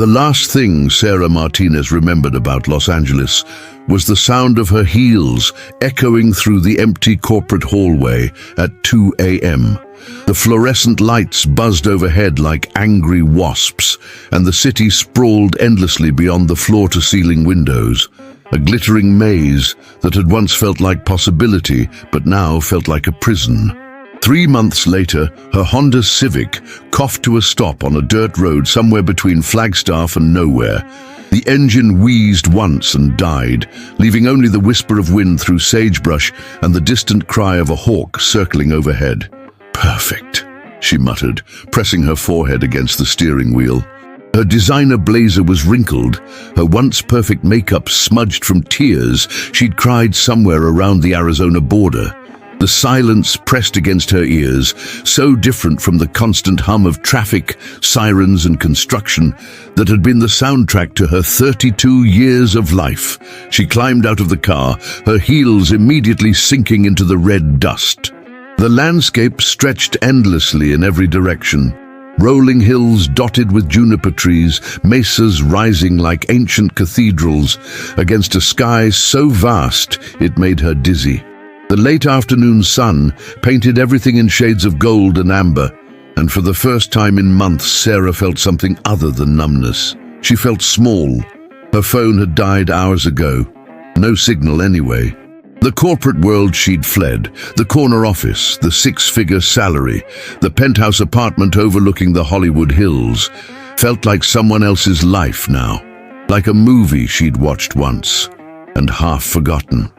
The last thing Sarah Martinez remembered about Los Angeles was the sound of her heels echoing through the empty corporate hallway at 2 a.m. The fluorescent lights buzzed overhead like angry wasps, and the city sprawled endlessly beyond the floor-to-ceiling windows, a glittering maze that had once felt like possibility but now felt like a prison. 3 months later, her Honda Civic coughed to a stop on a dirt road somewhere between Flagstaff and nowhere. The engine wheezed once and died, leaving only the whisper of wind through sagebrush and the distant cry of a hawk circling overhead. "Perfect," she muttered, pressing her forehead against the steering wheel. Her designer blazer was wrinkled, her once perfect makeup smudged from tears she'd cried somewhere around the Arizona border. The silence pressed against her ears, so different from the constant hum of traffic, sirens and construction that had been the soundtrack to her 32 years of life. She climbed out of the car, her heels immediately sinking into the red dust. The landscape stretched endlessly in every direction. Rolling hills dotted with juniper trees, mesas rising like ancient cathedrals against a sky so vast it made her dizzy. The late afternoon sun painted everything in shades of gold and amber, and for the first time in months Sarah felt something other than numbness. She felt small. Her phone had died hours ago. No signal anyway. The corporate world she'd fled, the corner office, the six-figure salary, the penthouse apartment overlooking the Hollywood Hills, felt like someone else's life now, like a movie she'd watched once and half forgotten.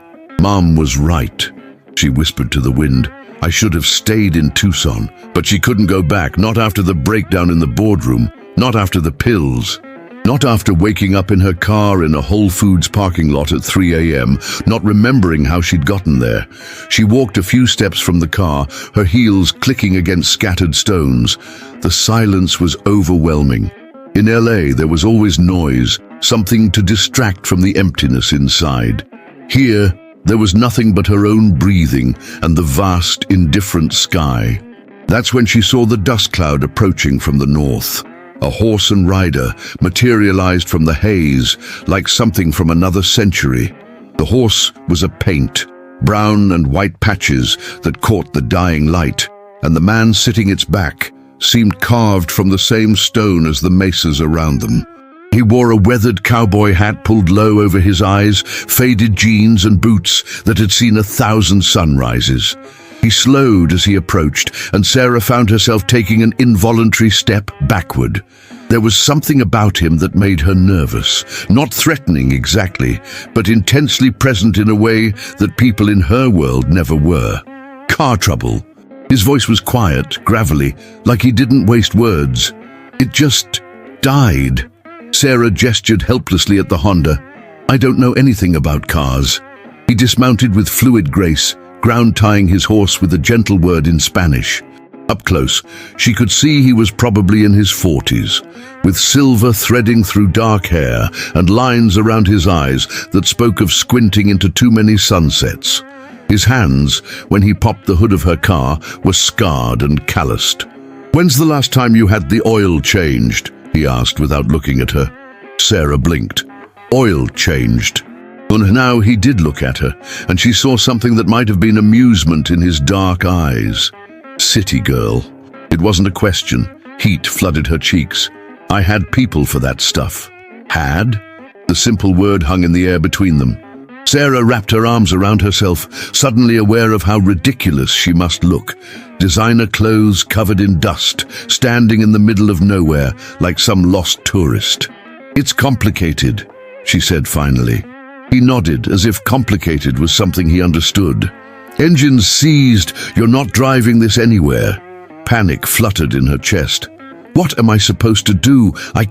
Mom was right, she whispered to the wind. I should have stayed in Tucson, but she couldn't go back, not after the breakdown in the boardroom, not after the pills. Not after waking up in her car in a Whole Foods parking lot at 3 a.m., not remembering how she'd gotten there. She walked a few steps from the car, her heels clicking against scattered stones. The silence was overwhelming. In LA, there was always noise, something to distract from the emptiness inside. Here, there was nothing but her own breathing and the vast, indifferent sky. That's when she saw the dust cloud approaching from the north. A horse and rider materialized from the haze like something from another century. The horse was a paint, brown and white patches that caught the dying light, and the man sitting its back seemed carved from the same stone as the mesas around them. He wore a weathered cowboy hat pulled low over his eyes, faded jeans and boots that had seen 1,000 sunrises. He slowed as he approached, and Sarah found herself taking an involuntary step backward. There was something about him that made her nervous, not threatening exactly, but intensely present in a way that people in her world never were. Car trouble. His voice was quiet, gravelly, like he didn't waste words. It just died. Sarah gestured helplessly at the Honda. I don't know anything about cars. He dismounted with fluid grace, ground-tying his horse with a gentle word in Spanish. Up close, she could see he was probably in his 40s, with silver threading through dark hair and lines around his eyes that spoke of squinting into too many sunsets. His hands, when he popped the hood of her car, were scarred and calloused. When's the last time you had the oil changed? He asked without looking at her. Sarah blinked. Oil changed. And now he did look at her, and she saw something that might have been amusement in his dark eyes. City girl. It wasn't a question. Heat flooded her cheeks. I had people for that stuff. Had? The simple word hung in the air between them. Sarah wrapped her arms around herself, suddenly aware of how ridiculous she must look. Designer clothes covered in dust, standing in the middle of nowhere like some lost tourist. It's complicated, she said finally. He nodded, as if complicated was something he understood. Engines seized. You're not driving this anywhere. Panic fluttered in her chest. What am I supposed to do? I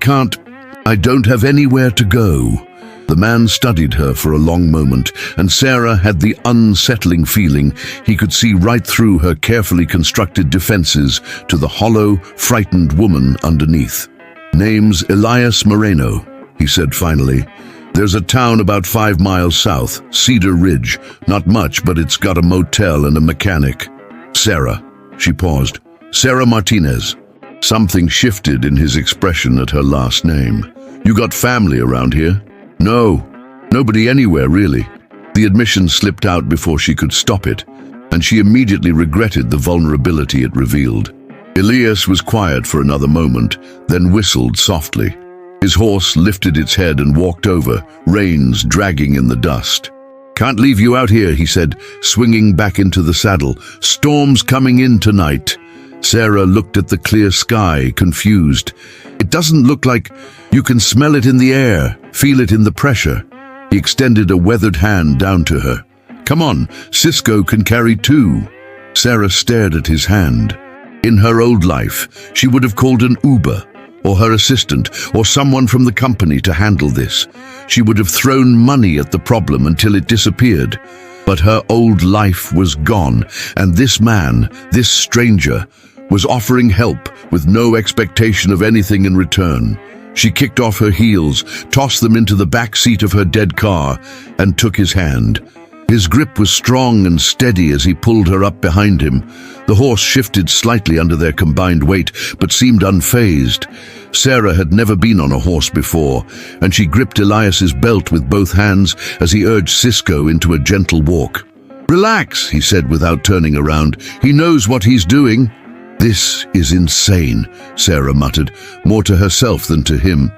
don't have anywhere to go. The man studied her for a long moment, and Sarah had the unsettling feeling he could see right through her carefully constructed defenses to the hollow, frightened woman underneath. Name's Elias Moreno, he said finally. There's a town about 5 miles south, Cedar Ridge. Not much, but it's got a motel and a mechanic. Sarah. She paused. Sarah Martinez. Something shifted in his expression at her last name. "You got family around here?" "No, nobody anywhere really." The admission slipped out before she could stop it, and she immediately regretted the vulnerability it revealed. Elias was quiet for another moment, then whistled softly. His horse lifted its head and walked over, reins dragging in the dust. "Can't leave you out here," he said, swinging back into the saddle. "Storm's coming in tonight." Sarah looked at the clear sky, confused. "It doesn't look like you can smell it in the air, feel it in the pressure." He extended a weathered hand down to her. "Come on, Cisco can carry two." Sarah stared at his hand. In her old life, she would have called an Uber, or her assistant, or someone from the company to handle this. She would have thrown money at the problem until it disappeared. But her old life was gone, and this man, this stranger, was offering help with no expectation of anything in return. She kicked off her heels, tossed them into the back seat of her dead car, and took his hand. His grip was strong and steady as he pulled her up behind him. The horse shifted slightly under their combined weight, but seemed unfazed. Sarah had never been on a horse before, and she gripped Elias's belt with both hands as he urged Cisco into a gentle walk. "Relax," he said without turning around. "He knows what he's doing." "This is insane," Sarah muttered, more to herself than to him.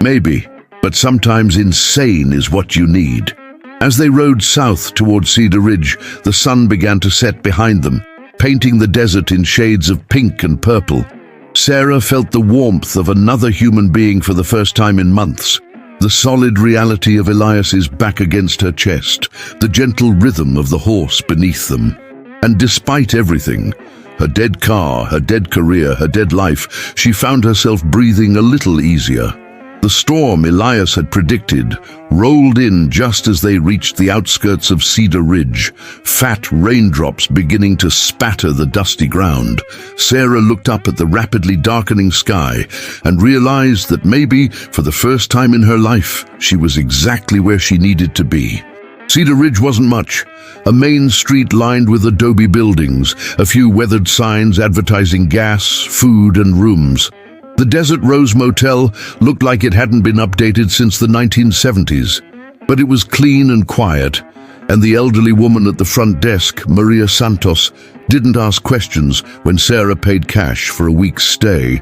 "Maybe, but sometimes insane is what you need." As they rode south toward Cedar Ridge, the sun began to set behind them, painting the desert in shades of pink and purple. Sarah felt the warmth of another human being for the first time in months. The solid reality of Elias's back against her chest, the gentle rhythm of the horse beneath them. And despite everything, her dead car, her dead career, her dead life, she found herself breathing a little easier. The storm Elias had predicted rolled in just as they reached the outskirts of Cedar Ridge, fat raindrops beginning to spatter the dusty ground. Sarah looked up at the rapidly darkening sky and realized that maybe, for the first time in her life, she was exactly where she needed to be. Cedar Ridge wasn't much. A main street lined with adobe buildings, a few weathered signs advertising gas, food, and rooms. The Desert Rose Motel looked like it hadn't been updated since the 1970s, but it was clean and quiet, and the elderly woman at the front desk, Maria Santos, didn't ask questions when Sarah paid cash for a week's stay.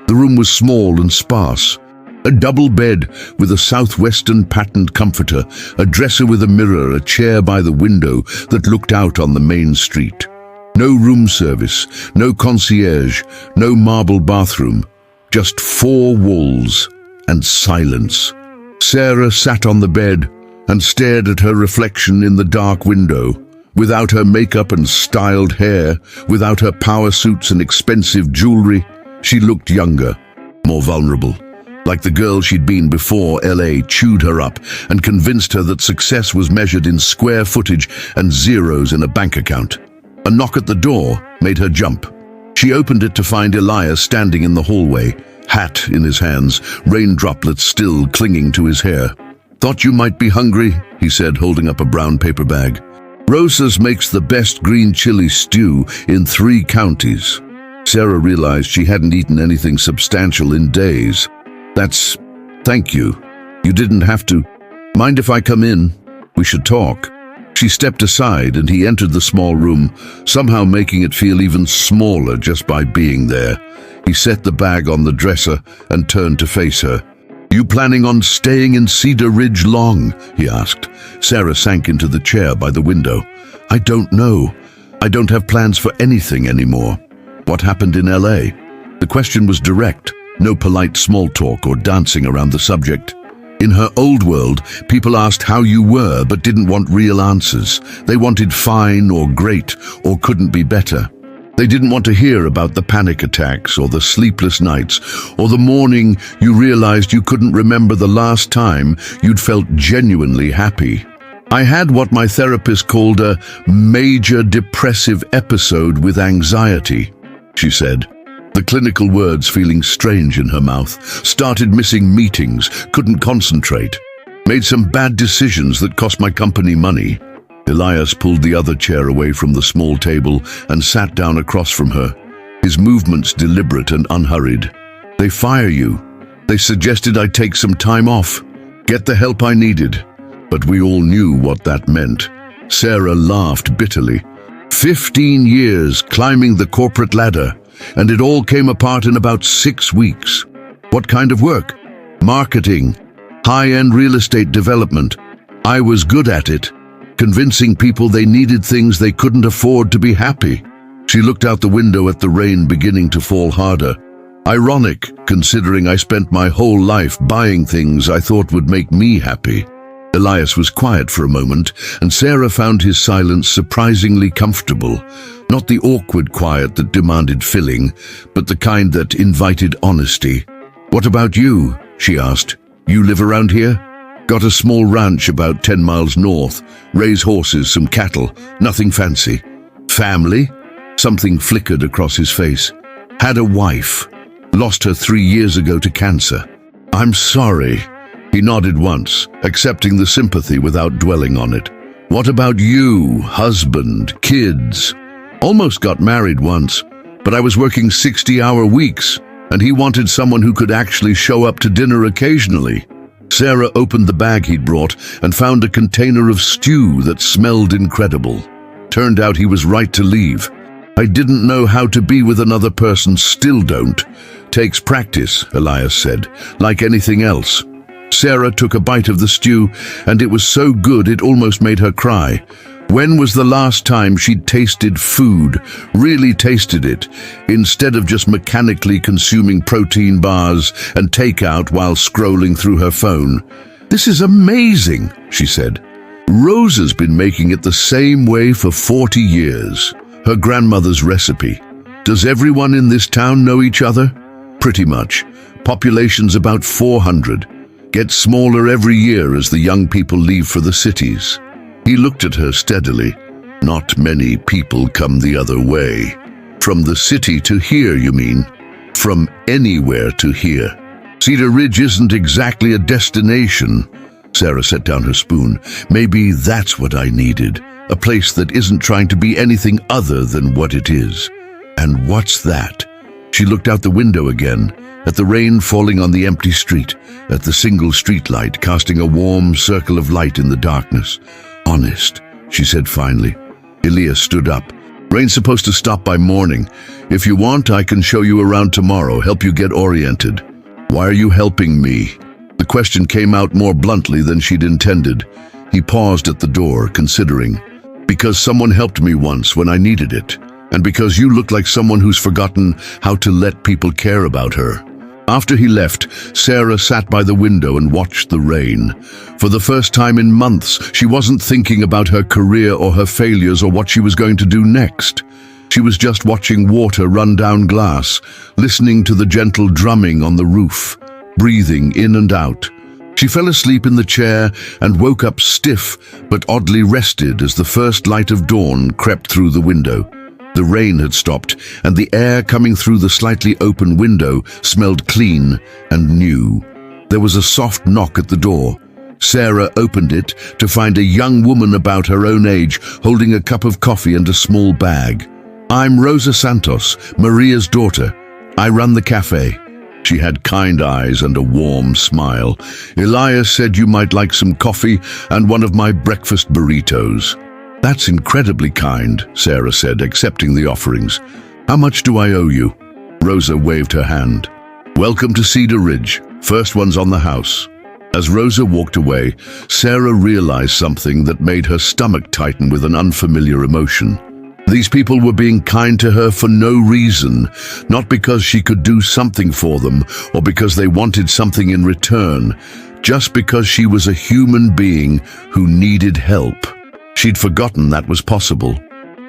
The room was small and sparse. A double bed with a southwestern patterned comforter, a dresser with a mirror, a chair by the window that looked out on the main street. No room service, no concierge, no marble bathroom. Just four walls and silence. Sarah sat on the bed and stared at her reflection in the dark window. Without her makeup and styled hair, without her power suits and expensive jewelry, she looked younger, more vulnerable. Like the girl she'd been before LA chewed her up and convinced her that success was measured in square footage and zeros in a bank account. A knock at the door made her jump. She opened it to find Elias standing in the hallway, hat in his hands, rain droplets still clinging to his hair. "Thought you might be hungry," he said, holding up a brown paper bag. "Rosa's makes the best green chili stew in 3 counties." Sarah realized she hadn't eaten anything substantial in days. Thank you. You didn't have to. Mind if I come in? We should talk." She stepped aside and he entered the small room, somehow making it feel even smaller just by being there. He set the bag on the dresser and turned to face her. "You planning on staying in Cedar Ridge long?" he asked. Sarah sank into the chair by the window. "I don't know. I don't have plans for anything anymore." "What happened in LA?" The question was direct, no polite small talk or dancing around the subject. In her old world, people asked how you were but didn't want real answers. They wanted fine or great or couldn't be better. They didn't want to hear about the panic attacks or the sleepless nights or the morning you realized you couldn't remember the last time you'd felt genuinely happy. "I had what my therapist called a major depressive episode with anxiety," she said. The clinical words feeling strange in her mouth. "Started missing meetings, couldn't concentrate. Made some bad decisions that cost my company money." Elias pulled the other chair away from the small table and sat down across from her, his movements deliberate and unhurried. "They fire you. They suggested I take some time off, get the help I needed. But we all knew what that meant. Sarah laughed bitterly. 15 years climbing the corporate ladder, and it all came apart in about 6 weeks. What kind of work? Marketing, high-end real estate development. I was good at it, convincing people they needed things they couldn't afford to be happy. She looked out the window at the rain beginning to fall harder. Ironic, considering I spent my whole life buying things I thought would make me happy. Elias was quiet for a moment, and Sarah found his silence surprisingly comfortable. Not the awkward quiet that demanded filling, but the kind that invited honesty. "What about you?" she asked. "You live around here?" "Got a small ranch about 10 miles north. Raise horses, some cattle, nothing fancy." "Family?" Something flickered across his face. "Had a wife. Lost her 3 years ago to cancer." "I'm sorry." He nodded once, accepting the sympathy without dwelling on it. "What about you? Husband, kids?" "Almost got married once, but I was working 60-hour weeks, and he wanted someone who could actually show up to dinner occasionally." Sarah opened the bag he'd brought and found a container of stew that smelled incredible. Turned out he was right to leave. "I didn't know how to be with another person, still don't. Takes practice," Elias said, "like anything else." Sarah took a bite of the stew, and it was so good it almost made her cry. When was the last time she'd tasted food, really tasted it, instead of just mechanically consuming protein bars and takeout while scrolling through her phone? "This is amazing," she said. "Rosa's been making it the same way for 40 years. Her grandmother's recipe. Does everyone in this town know each other?" "Pretty much. Population's about 400. Gets smaller every year as the young people leave for the cities." He looked at her steadily. "Not many people come the other way." "From the city to here, you mean?" "From anywhere to here. Cedar Ridge isn't exactly a destination." Sarah set down her spoon. "Maybe that's what I needed. A place that isn't trying to be anything other than what it is." "And what's that?" She looked out the window again, at the rain falling on the empty street, at the single streetlight casting a warm circle of light in the darkness. "Honest," she said finally. Elias stood up. "Rain's supposed to stop by morning. If you want, I can show you around tomorrow, help you get oriented." "Why are you helping me?" The question came out more bluntly than she'd intended. He paused at the door, considering. "Because someone helped me once when I needed it, and because you look like someone who's forgotten how to let people care about her." After he left, Sarah sat by the window and watched the rain. For the first time in months, she wasn't thinking about her career or her failures or what she was going to do next. She was just watching water run down glass, listening to the gentle drumming on the roof, breathing in and out. She fell asleep in the chair and woke up stiff but oddly rested as the first light of dawn crept through the window. The rain had stopped, and the air coming through the slightly open window smelled clean and new. There was a soft knock at the door. Sarah opened it to find a young woman about her own age holding a cup of coffee and a small bag. "I'm Rosa Santos, Maria's daughter. I run the cafe." She had kind eyes and a warm smile. "Elias said you might like some coffee and one of my breakfast burritos." "That's incredibly kind," Sarah said, accepting the offerings. "How much do I owe you?" Rosa waved her hand. "Welcome to Cedar Ridge. First one's on the house." As Rosa walked away, Sarah realized something that made her stomach tighten with an unfamiliar emotion. These people were being kind to her for no reason, not because she could do something for them or because they wanted something in return, just because she was a human being who needed help. She'd forgotten that was possible.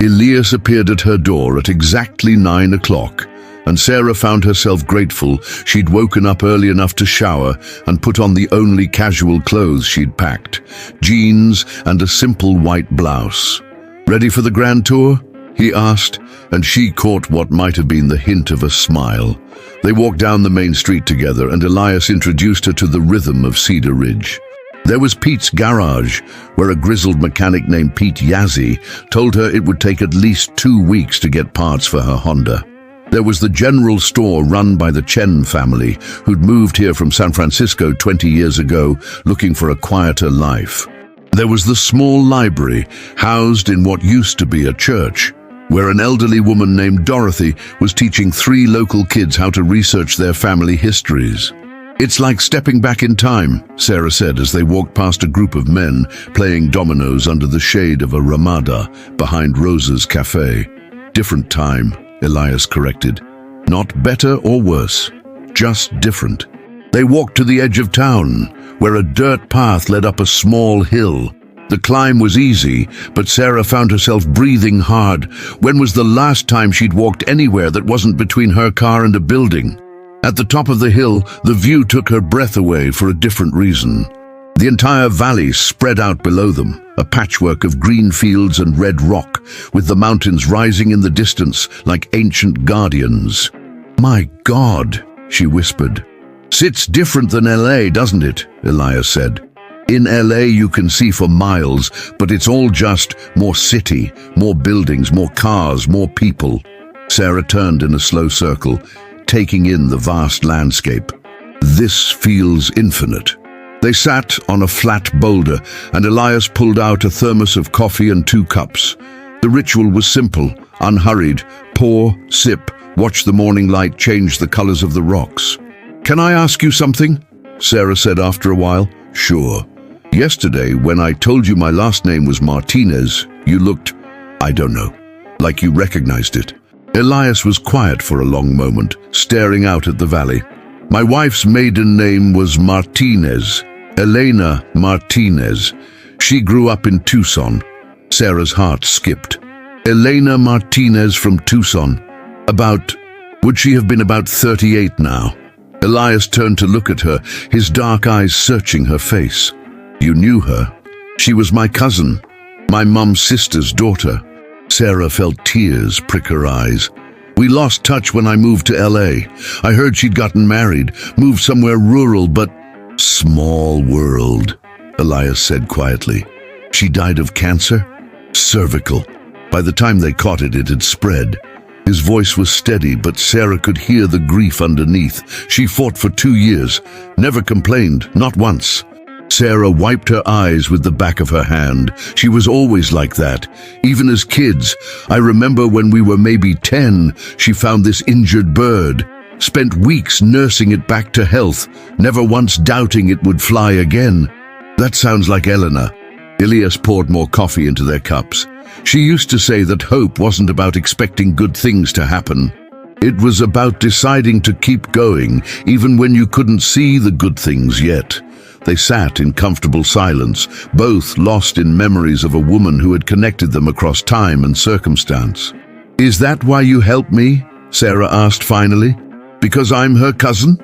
Elias appeared at her door at exactly 9 o'clock, and Sarah found herself grateful she'd woken up early enough to shower and put on the only casual clothes she'd packed, jeans and a simple white blouse. "Ready for the grand tour?" he asked, and she caught what might have been the hint of a smile. They walked down the main street together, and Elias introduced her to the rhythm of Cedar Ridge. There was Pete's garage, where a grizzled mechanic named Pete Yazzie told her it would take at least 2 weeks to get parts for her Honda. There was the general store run by the Chen family, who'd moved here from San Francisco 20 years ago, looking for a quieter life. There was the small library, housed in what used to be a church, where an elderly woman named Dorothy was teaching 3 local kids how to research their family histories. "It's like stepping back in time," Sarah said as they walked past a group of men playing dominoes under the shade of a ramada behind Rosa's cafe. "Different time," Elias corrected. "Not better or worse, just different." They walked to the edge of town, where a dirt path led up a small hill. The climb was easy, but Sarah found herself breathing hard. When was the last time she'd walked anywhere that wasn't between her car and a building? At the top of the hill, the view took her breath away for a different reason. The entire valley spread out below them, a patchwork of green fields and red rock, with the mountains rising in the distance like ancient guardians. "My God," she whispered. "It's different than LA, doesn't it?" Elias said. "In LA you can see for miles, but it's all just more city, more buildings, more cars, more people." Sarah turned in a slow circle, taking in the vast landscape. "This feels infinite." They sat on a flat boulder, and Elias pulled out a thermos of coffee and 2 cups. The ritual was simple, unhurried. Pour, sip, watch the morning light change the colors of the rocks. "Can I ask you something?" Sarah said after a while. "Sure. Yesterday, when I told you my last name was Martinez, you looked, I don't know, like you recognized it." Elias was quiet for a long moment, staring out at the valley. "My wife's maiden name was Martinez, Elena Martinez. She grew up in Tucson." Sarah's heart skipped. "Elena Martinez from Tucson. Would she have been about 38 now?" Elias turned to look at her, his dark eyes searching her face. "You knew her? She was my cousin, my mum's sister's daughter." Sarah felt tears prick her eyes. "We lost touch when I moved to LA. I heard she'd gotten married, moved somewhere rural, but—" "Small world," Elias said quietly. "She died of cancer? Cervical. By the time they caught it, it had spread." His voice was steady, but Sarah could hear the grief underneath. "She fought for 2 years, never complained, not once." Sarah wiped her eyes with the back of her hand. "She was always like that, even as kids. I remember when we were maybe 10, she found this injured bird, spent weeks nursing it back to health, never once doubting it would fly again." "That sounds like Eleanor." Elias poured more coffee into their cups. "She used to say that hope wasn't about expecting good things to happen. It was about deciding to keep going, even when you couldn't see the good things yet." They sat in comfortable silence, both lost in memories of a woman who had connected them across time and circumstance. "Is that why you helped me?" Sarah asked finally. "Because I'm her cousin?"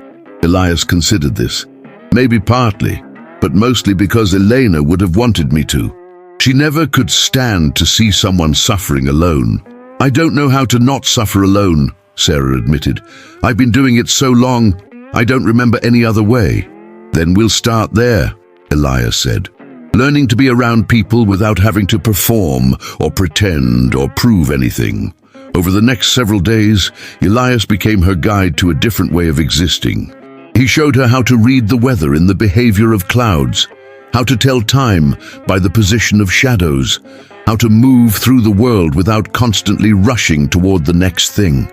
Elias considered this. "Maybe partly, but mostly because Elena would have wanted me to. She never could stand to see someone suffering alone." "I don't know how to not suffer alone," Sarah admitted. "I've been doing it so long, I don't remember any other way." "Then we'll start there," Elias said. "Learning to be around people without having to perform or pretend or prove anything." Over the next several days, Elias became her guide to a different way of existing. He showed her how to read the weather in the behavior of clouds, how to tell time by the position of shadows, how to move through the world without constantly rushing toward the next thing.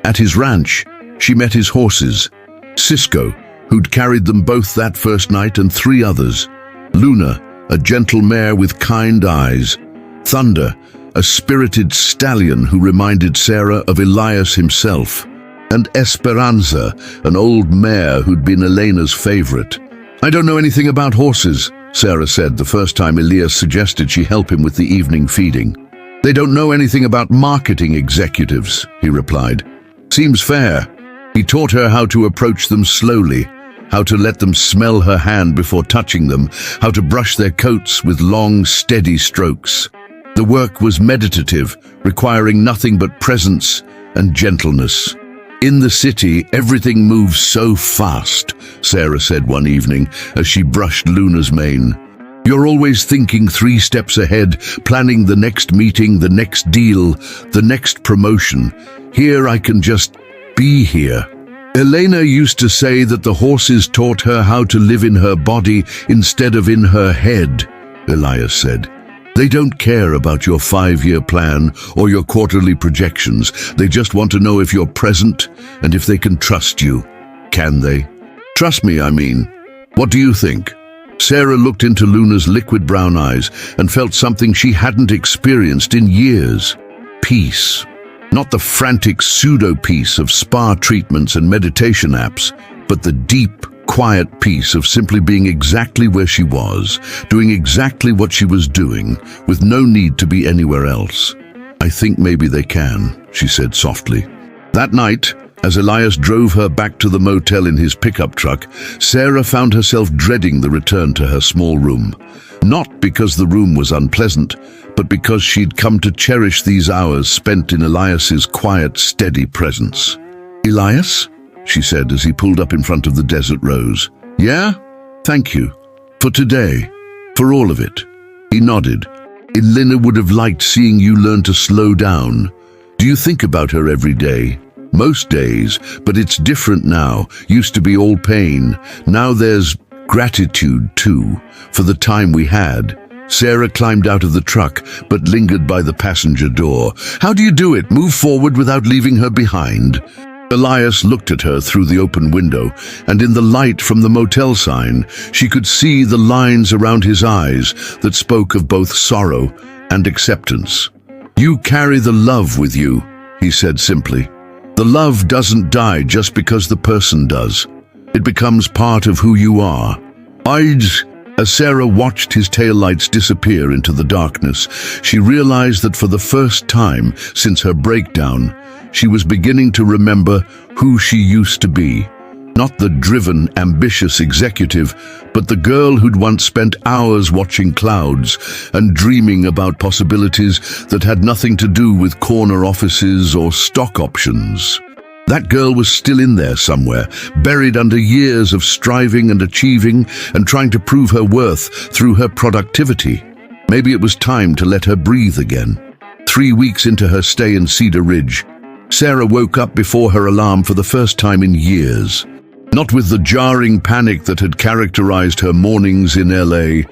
At his ranch, she met his horses, Cisco, who'd carried them both that first night, and 3 others. Luna, a gentle mare with kind eyes. Thunder, a spirited stallion who reminded Sarah of Elias himself. And Esperanza, an old mare who'd been Elena's favorite. "I don't know anything about horses," Sarah said the first time Elias suggested she help him with the evening feeding. "They don't know anything about marketing executives," he replied. "Seems fair." He taught her how to approach them slowly, how to let them smell her hand before touching them, how to brush their coats with long, steady strokes. The work was meditative, requiring nothing but presence and gentleness. "In the city, everything moves so fast," Sarah said one evening as she brushed Luna's mane. "You're always thinking 3 steps ahead, planning the next meeting, the next deal, the next promotion. Here I can just be here. Elena used to say that the horses taught her how to live in her body instead of in her head, Elias said. They don't care about your 5-year plan or your quarterly projections. They just want to know if you're present and if they can trust you. Can they? Trust me, I mean. What do you think? Sarah looked into Luna's liquid brown eyes and felt something she hadn't experienced in years. Peace. Not the frantic pseudo-peace of spa treatments and meditation apps, but the deep, quiet peace of simply being exactly where she was, doing exactly what she was doing, with no need to be anywhere else. I think maybe they can, she said softly. That night, as Elias drove her back to the motel in his pickup truck, Sarah found herself dreading the return to her small room. Not because the room was unpleasant, but because she'd come to cherish these hours spent in Elias's quiet, steady presence. "Elias?" she said as he pulled up in front of the Desert Rose. "Yeah? Thank you. For today. For all of it." He nodded. "Elena would have liked seeing you learn to slow down. Do you think about her every day?" "Most days, but it's different now. Used to be all pain. Now there's gratitude, too, for the time we had." Sarah climbed out of the truck, but lingered by the passenger door. "How do you do it? Move forward without leaving her behind?" Elias looked at her through the open window, and in the light from the motel sign, she could see the lines around his eyes that spoke of both sorrow and acceptance. "You carry the love with you," he said simply. "The love doesn't die just because the person does. It becomes part of who you are." As Sarah watched his taillights disappear into the darkness, she realized that for the first time since her breakdown, she was beginning to remember who she used to be. Not the driven, ambitious executive, but the girl who'd once spent hours watching clouds and dreaming about possibilities that had nothing to do with corner offices or stock options. That girl was still in there somewhere, buried under years of striving and achieving and trying to prove her worth through her productivity. Maybe it was time to let her breathe again. 3 weeks into her stay in Cedar Ridge, Sarah woke up before her alarm for the first time in years. Not with the jarring panic that had characterized her mornings in LA,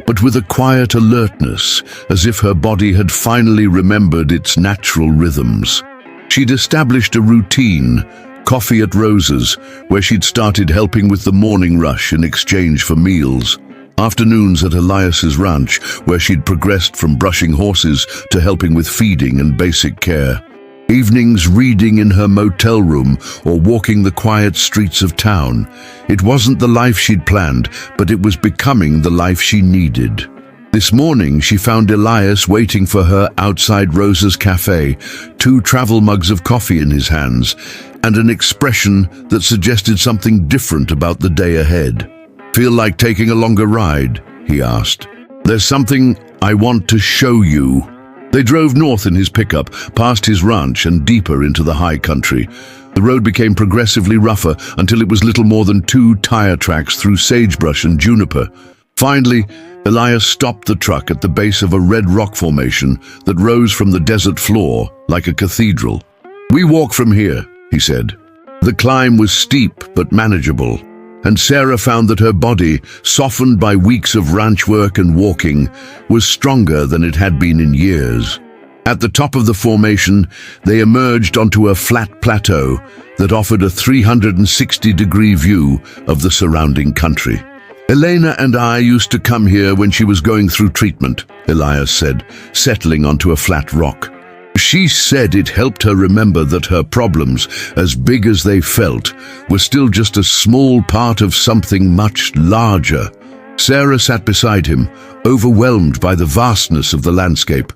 but with a quiet alertness, as if her body had finally remembered its natural rhythms. She'd established a routine, coffee at Rose's, where she'd started helping with the morning rush in exchange for meals. Afternoons at Elias's ranch, where she'd progressed from brushing horses to helping with feeding and basic care. Evenings reading in her motel room or walking the quiet streets of town. It wasn't the life she'd planned, but it was becoming the life she needed. This morning, she found Elias waiting for her outside Rosa's cafe, 2 travel mugs of coffee in his hands, and an expression that suggested something different about the day ahead. "Feel like taking a longer ride?" he asked. "There's something I want to show you." They drove north in his pickup, past his ranch and deeper into the high country. The road became progressively rougher until it was little more than 2 tire tracks through sagebrush and juniper. Finally, Elias stopped the truck at the base of a red rock formation that rose from the desert floor like a cathedral. "We walk from here," he said. The climb was steep but manageable, and Sarah found that her body, softened by weeks of ranch work and walking, was stronger than it had been in years. At the top of the formation, they emerged onto a flat plateau that offered a 360-degree view of the surrounding country. "Elena and I used to come here when she was going through treatment," Elias said, settling onto a flat rock. "She said it helped her remember that her problems, as big as they felt, were still just a small part of something much larger." Sarah sat beside him, overwhelmed by the vastness of the landscape.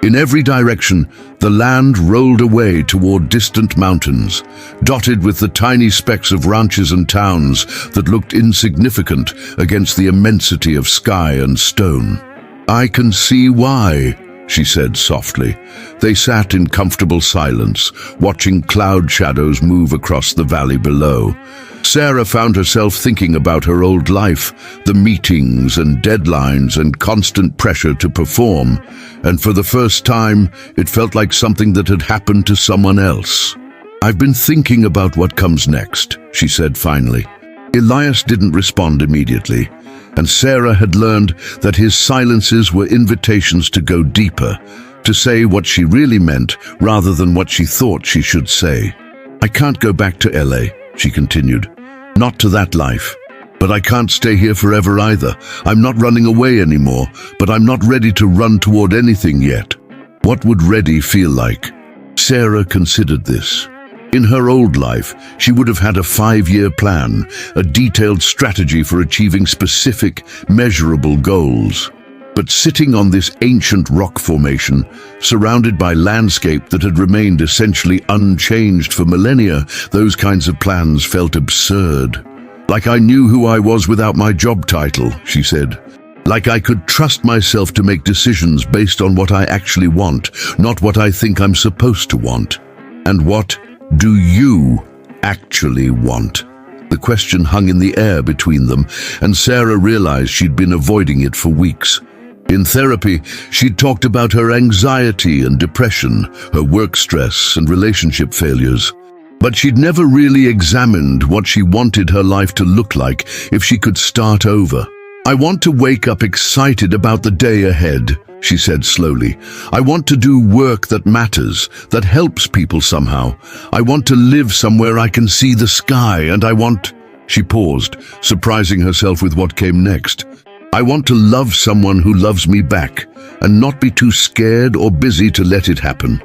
In every direction, the land rolled away toward distant mountains, dotted with the tiny specks of ranches and towns that looked insignificant against the immensity of sky and stone. "I can see why," she said softly. They sat in comfortable silence, watching cloud shadows move across the valley below. Sarah found herself thinking about her old life, the meetings and deadlines and constant pressure to perform, and for the first time, it felt like something that had happened to someone else. "I've been thinking about what comes next," she said finally. Elias didn't respond immediately, and Sarah had learned that his silences were invitations to go deeper, to say what she really meant rather than what she thought she should say. "I can't go back to LA," she continued. "Not to that life. But I can't stay here forever either. I'm not running away anymore, but I'm not ready to run toward anything yet." What would ready feel like? Sarah considered this. In her old life, she would have had a 5-year plan, a detailed strategy for achieving specific, measurable goals. But sitting on this ancient rock formation, surrounded by landscape that had remained essentially unchanged for millennia, those kinds of plans felt absurd. "Like I knew who I was without my job title," she said. "Like I could trust myself to make decisions based on what I actually want, not what I think I'm supposed to want." And what do you actually want? The question hung in the air between them, and Sarah realized she'd been avoiding it for weeks. In therapy, she'd talked about her anxiety and depression, her work stress and relationship failures. But she'd never really examined what she wanted her life to look like if she could start over. "I want to wake up excited about the day ahead," she said slowly. "I want to do work that matters, that helps people somehow. I want to live somewhere I can see the sky, and I want—" She paused, surprising herself with what came next. "I want to love someone who loves me back, and not be too scared or busy to let it happen."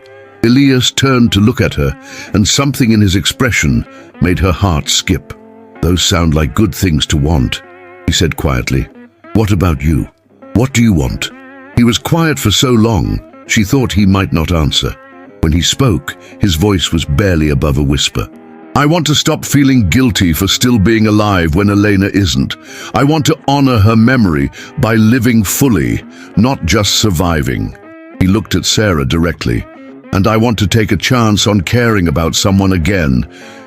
Elias turned to look at her, and something in his expression made her heart skip. "Those sound like good things to want," he said quietly. "What about you? What do you want?" He was quiet for so long, she thought he might not answer. When he spoke, his voice was barely above a whisper. "I want to stop feeling guilty for still being alive when Elena isn't. I want to honor her memory by living fully, not just surviving." He looked at Sarah directly. "And I want to take a chance on caring about someone again,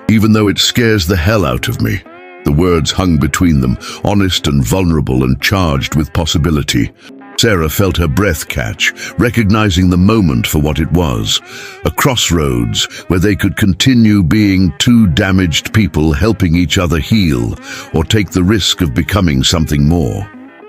even though it scares the hell out of me." The words hung between them, honest and vulnerable and charged with possibility. Sarah felt her breath catch, recognizing the moment for what it was. A crossroads where they could continue being two damaged people helping each other heal, or take the risk of becoming something more.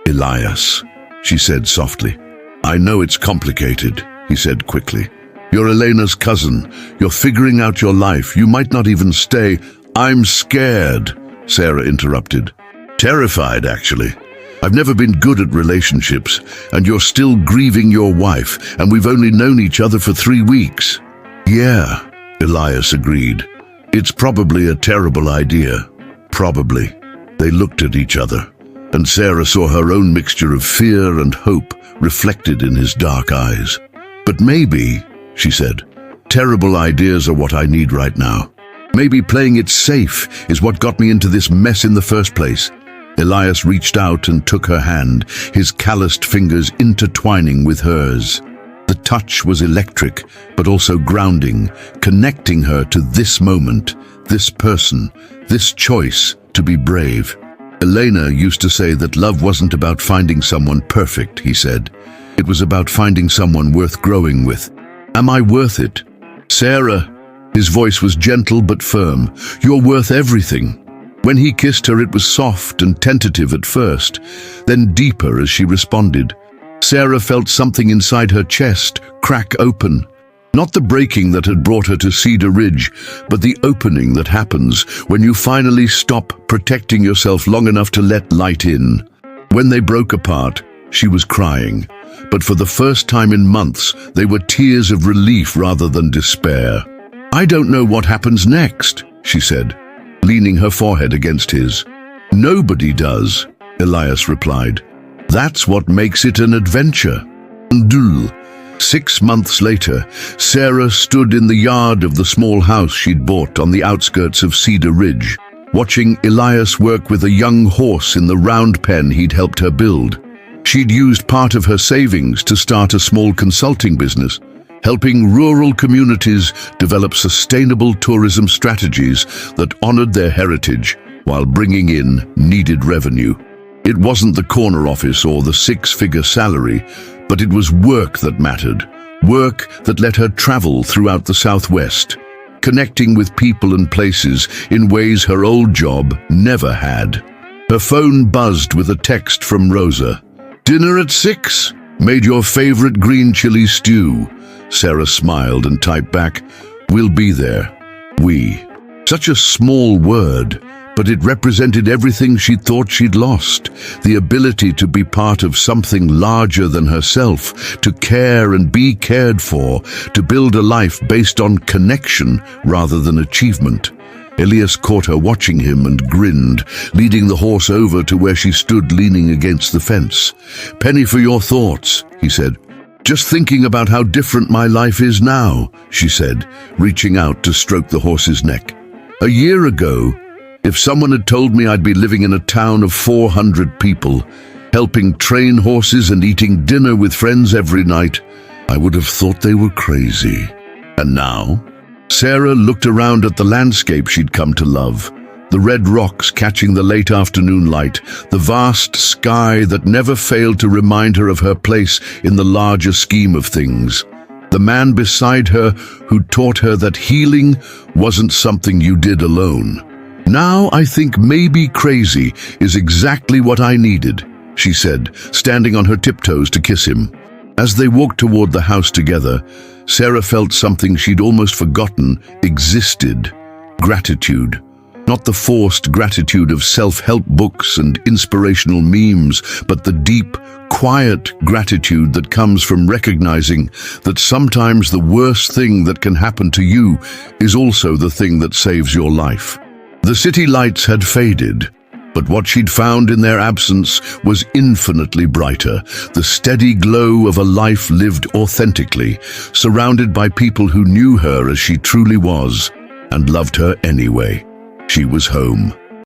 "Elias," she said softly. "I know it's complicated," he said quickly. "You're Elena's cousin. You're figuring out your life. You might not even stay." "I'm scared," Sarah interrupted. "Terrified, actually. I've never been good at relationships, and you're still grieving your wife, and we've only known each other for 3 weeks. "Yeah," Elias agreed. "It's probably a terrible idea. Probably." They looked at each other, and Sarah saw her own mixture of fear and hope reflected in his dark eyes. "But maybe," she said, "terrible ideas are what I need right now. Maybe playing it safe is what got me into this mess in the first place." Elias reached out and took her hand, his calloused fingers intertwining with hers. The touch was electric, but also grounding, connecting her to this moment, this person, this choice to be brave. "Elena used to say that love wasn't about finding someone perfect," he said. "It was about finding someone worth growing with. Am I worth it?" "Sarah," his voice was gentle but firm, "you're worth everything." When he kissed her, it was soft and tentative at first, then deeper as she responded. Sarah felt something inside her chest crack open. Not the breaking that had brought her to Cedar Ridge, but the opening that happens when you finally stop protecting yourself long enough to let light in. When they broke apart, she was crying, but for the first time in months, they were tears of relief rather than despair. "I don't know what happens next," she said, leaning her forehead against his. "Nobody does," Elias replied. "That's what makes it an adventure." 6 months later, Sarah stood in the yard of the small house she'd bought on the outskirts of Cedar Ridge, watching Elias work with a young horse in the round pen he'd helped her build. She'd used part of her savings to start a small consulting business, helping rural communities develop sustainable tourism strategies that honored their heritage while bringing in needed revenue. It wasn't the corner office or the 6-figure salary, but it was work that mattered, work that let her travel throughout the Southwest, connecting with people and places in ways her old job never had. Her phone buzzed with a text from Rosa. "Dinner at 6? Made your favorite green chili stew." Sarah smiled and typed back, "We'll be there." We. Such a small word, but it represented everything she'd thought she'd lost. The ability to be part of something larger than herself, to care and be cared for, to build a life based on connection rather than achievement. Elias caught her watching him and grinned, leading the horse over to where she stood leaning against the fence. "Penny for your thoughts," he said. "Just thinking about how different my life is now," she said, reaching out to stroke the horse's neck. "A year ago, if someone had told me I'd be living in a town of 400 people, helping train horses and eating dinner with friends every night, I would have thought they were crazy. And now?" Sarah looked around at the landscape she'd come to love. The red rocks catching the late afternoon light, the vast sky that never failed to remind her of her place in the larger scheme of things. The man beside her who taught her that healing wasn't something you did alone. "Now I think maybe crazy is exactly what I needed," she said, standing on her tiptoes to kiss him. As they walked toward the house together, Sarah felt something she'd almost forgotten existed: gratitude. Not the forced gratitude of self-help books and inspirational memes, but the deep, quiet gratitude that comes from recognizing that sometimes the worst thing that can happen to you is also the thing that saves your life. The city lights had faded, but what she'd found in their absence was infinitely brighter, the steady glow of a life lived authentically, surrounded by people who knew her as she truly was and loved her anyway. She was home.